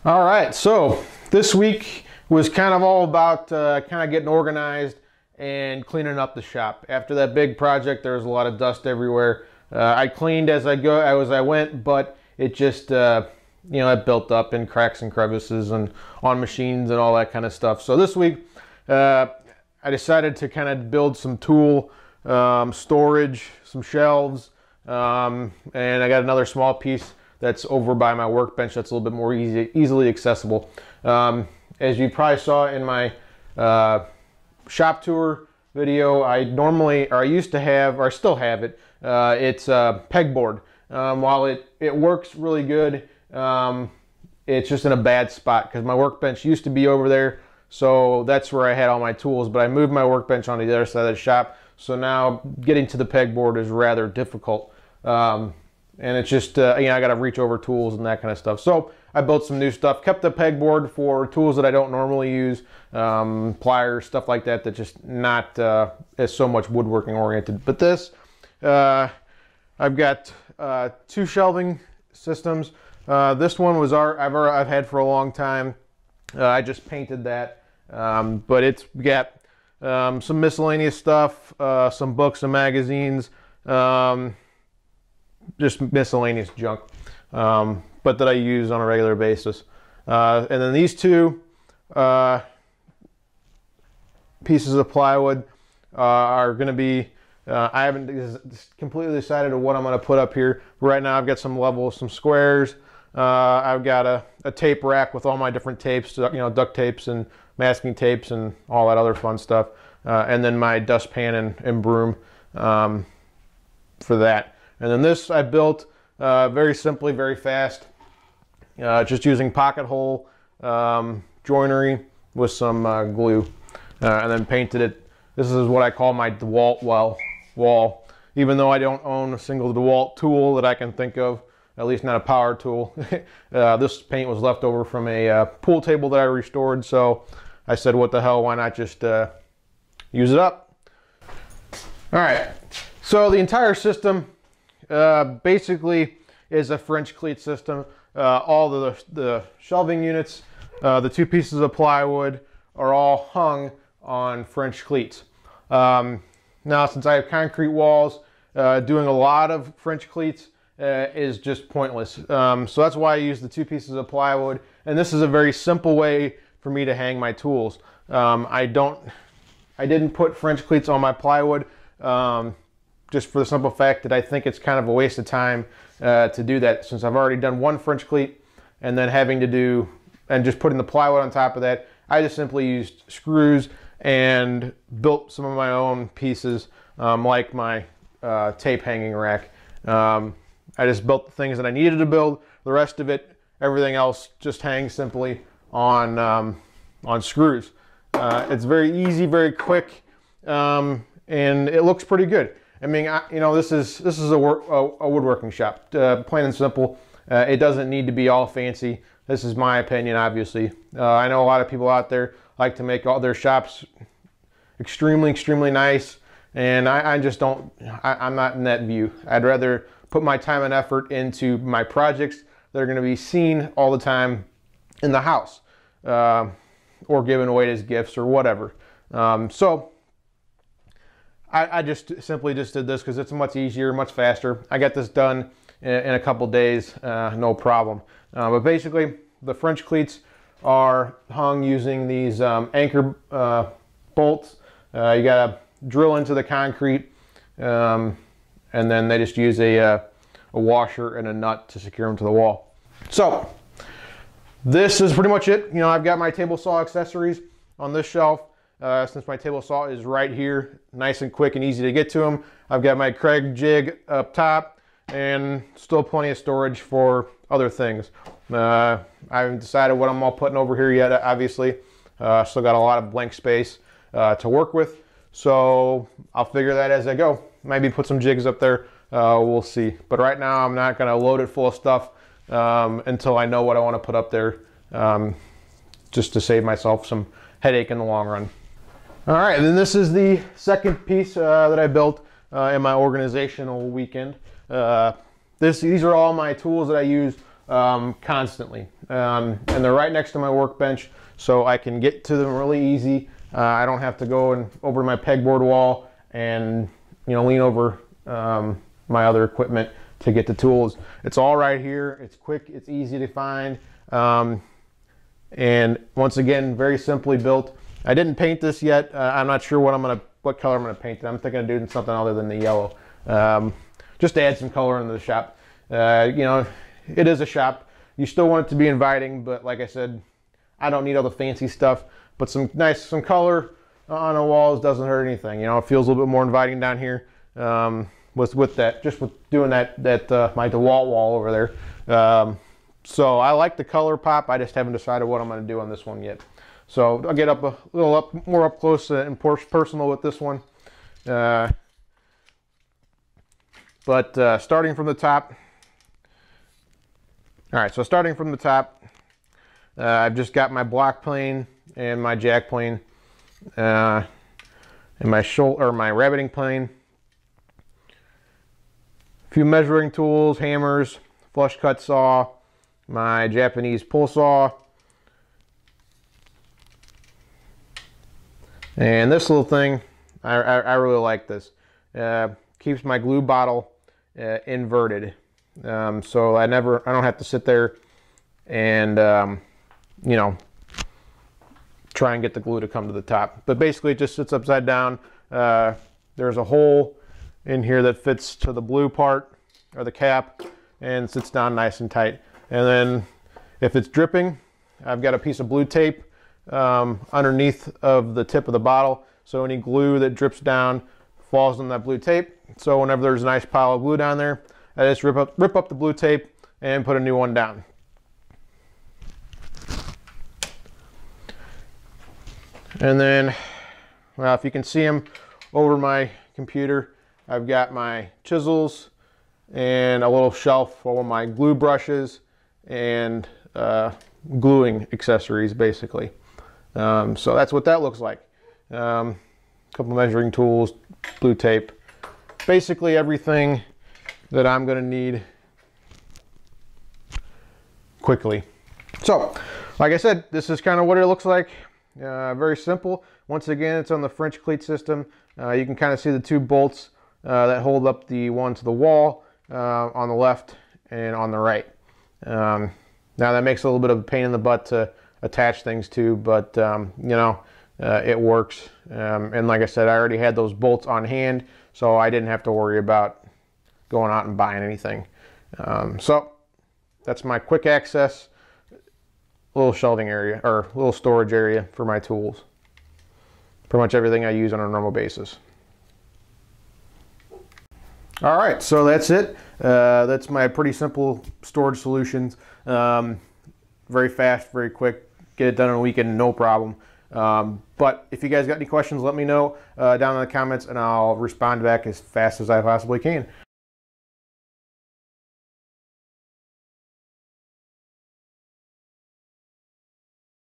All right, so this week was kind of all about kind of getting organized and cleaning up the shop. After that big project, there was a lot of dust everywhere. I cleaned as I went, but it just it built up in cracks and crevices and on machines and all that kind of stuff. So this week, I decided to kind of build some tool storage, some shelves, and I got another small piece that's over by my workbench that's a little bit more easily accessible. As you probably saw in my shop tour video, I used to have, or I still have it, it's a pegboard. While it works really good, it's just in a bad spot because my workbench used to be over there, so that's where I had all my tools, but I moved my workbench onto the other side of the shop, so now getting to the pegboard is rather difficult. And it's just, I got to reach over tools and that kind of stuff. So I built some new stuff, kept the pegboard for tools that I don't normally use, pliers, stuff like that, that just not as so much woodworking oriented. But this, I've got two shelving systems. This one was I've had for a long time. I just painted that, but it's got some miscellaneous stuff, some books and magazines, just miscellaneous junk, but that I use on a regular basis. And then these two pieces of plywood are going to be, I haven't completely decided on what I'm going to put up here. Right now I've got some levels, some squares. I've got a tape rack with all my different tapes, duct tapes and masking tapes and all that other fun stuff. And then my dustpan and broom for that. And then this I built very simply, very fast, just using pocket hole joinery with some glue, and then painted it. This is what I call my DeWalt wall, even though I don't own a single DeWalt tool that I can think of, at least not a power tool. This paint was left over from a pool table that I restored, so I said, what the hell, why not just use it up? All right, so the entire system basically is a French cleat system. All the shelving units, the two pieces of plywood are all hung on French cleats. Now, since I have concrete walls, doing a lot of French cleats is just pointless. So that's why I use the two pieces of plywood, and this is a very simple way for me to hang my tools. I didn't put French cleats on my plywood, just for the simple fact that I think it's kind of a waste of time to do that, since I've already done one French cleat and then having to do, and just putting the plywood on top of that. I just simply used screws and built some of my own pieces, like my tape hanging rack. I just built the things that I needed to build. The rest of it, everything else, just hangs simply on screws. It's very easy, very quick, and it looks pretty good. I mean, this is a woodworking shop, plain and simple. It doesn't need to be all fancy. This is my opinion, obviously. I know a lot of people out there like to make all their shops extremely, extremely nice, and I just don't. I'm not in that view. I'd rather put my time and effort into my projects that are going to be seen all the time in the house, or given away as gifts or whatever. So I just simply did this because it's much easier, much faster. I got this done in a couple days, no problem. But basically, the French cleats are hung using these anchor bolts. You gotta drill into the concrete, and then they just use a washer and a nut to secure them to the wall. So this is pretty much it. I've got my table saw accessories on this shelf. Since my table saw is right here, nice and quick and easy to get to them. I've got my Kreg jig up top and still plenty of storage for other things. I haven't decided what I'm all putting over here yet, obviously. Still got a lot of blank space to work with, so I'll figure that as I go. Maybe put some jigs up there, we'll see. But right now I'm not gonna load it full of stuff until I know what I wanna put up there, just to save myself some headache in the long run. All right, and then this is the second piece that I built in my organizational weekend. These are all my tools that I use constantly. and they're right next to my workbench, so I can get to them really easy. I don't have to go and over to my pegboard wall and lean over my other equipment to get the tools. It's all right here. It's quick. It's easy to find. And once again, very simply built. I didn't paint this yet. I'm not sure what color I'm gonna paint it. I'm thinking of doing something other than the yellow, just to add some color into the shop. It is a shop. You still want it to be inviting, but like I said, I don't need all the fancy stuff. But some color on the walls doesn't hurt anything. It feels a little bit more inviting down here. With doing that my DeWalt wall over there. So I like the color pop. I just haven't decided what I'm going to do on this one yet. So I'll get up a little more up close and personal with this one. But starting from the top. All right, so starting from the top, I've just got my block plane and my jack plane, and my rabbiting plane. A few measuring tools, hammers, flush cut saw, my Japanese pull saw, and this little thing, I really like this. Keeps my glue bottle inverted, so I don't have to sit there and try and get the glue to come to the top. But basically, it just sits upside down. There's a hole in here that fits to the blue part or the cap and sits down nice and tight. And then if it's dripping, I've got a piece of blue tape underneath of the tip of the bottle, so any glue that drips down falls on that blue tape. So whenever there's a nice pile of glue down there, I just rip up the blue tape and put a new one down. And then, well, if you can see them over my computer, I've got my chisels and a little shelf full of my glue brushes and gluing accessories, basically. So that's what that looks like. A couple measuring tools, blue tape, basically everything that I'm going to need quickly. So, like I said, this is kind of what it looks like. Very simple. Once again, it's on the French cleat system. You can kind of see the two bolts that hold up the one to the wall on the left and on the right. Now that makes a little bit of a pain in the butt to attach things to, but it works. And like I said, I already had those bolts on hand, so I didn't have to worry about going out and buying anything. So that's my quick access little shelving area, or little storage area for my tools. Pretty much everything I use on a normal basis. All right, so that's it. That's my pretty simple storage solutions. Very fast, very quick. Get it done in a weekend, no problem. But if you guys got any questions, let me know down in the comments, and I'll respond back as fast as I possibly can.